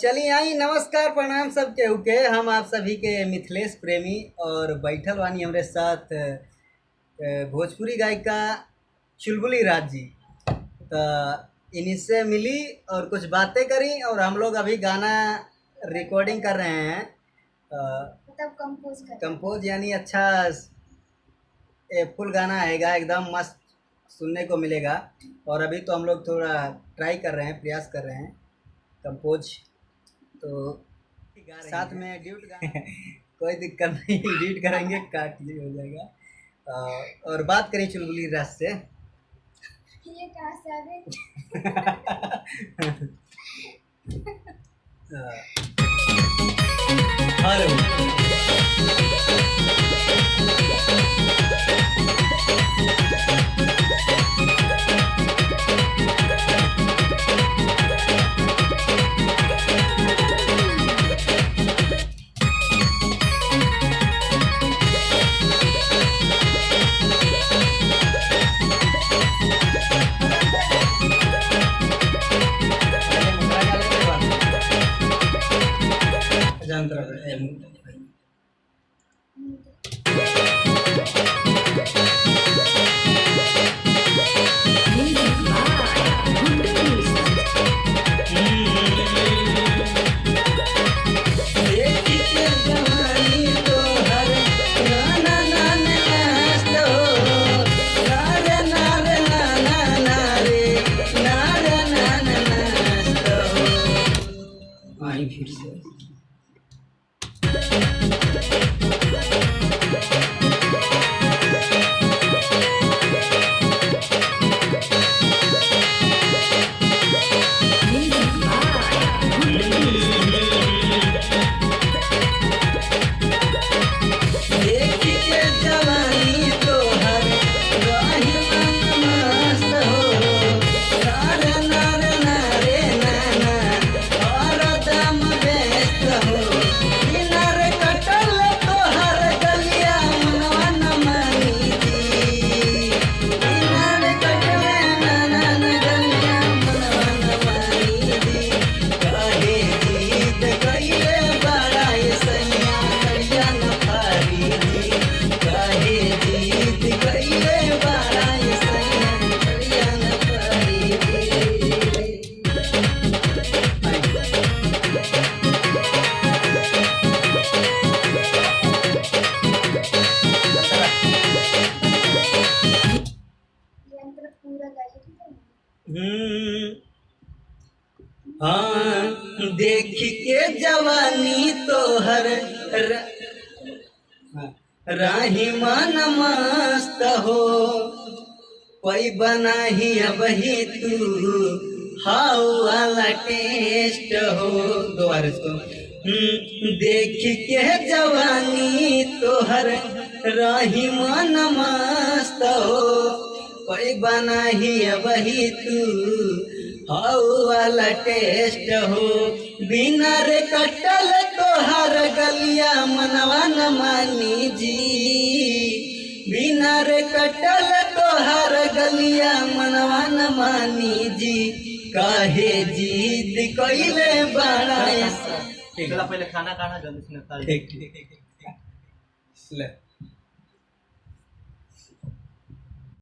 चलिए आई नमस्कार प्रणाम सब केहू के। हम आप सभी के मिथिलेश प्रेमी और बैठल वानी हमरे साथ भोजपुरी गायिका चुलबुली राज जी। तो इन्हीं से मिली और कुछ बातें करी और हम लोग अभी गाना रिकॉर्डिंग कर रहे हैं। मतलब कंपोज यानी अच्छा फुल गाना आएगा, एकदम मस्त सुनने को मिलेगा। और अभी तो हम लोग थोड़ा ट्राई कर रहे हैं, प्रयास कर रहे हैं कंपोज। तो साथ में ड्यूट गाना कोई दिक्कत नहीं, एडिट करेंगे काट ली हो जाएगा। और बात करें चुलबुली रस से, ये कहाँ से आ गए? हेलो फिर से हाँ देख के जवानी तोहर राही मन मस्त हो, कोई बना ही अब ही तू हाउ वाला टेस्ट हो। दोबारा इसको देख के जवानी तोहर राही मन मस्त हो, कोई बना ही अब ही तू हाउ वाला टेस्ट हो। बिना रे कटल तोहर गलिया मनवा न मानी जी, बिना रे कटल तोहर गलिया मनवा मानी जी काहे जीत कइले बड़ा ऐसा। चला पहले खाना खाना जल्दी से निकाल। ठीक ठीक ठीक ठीक। ले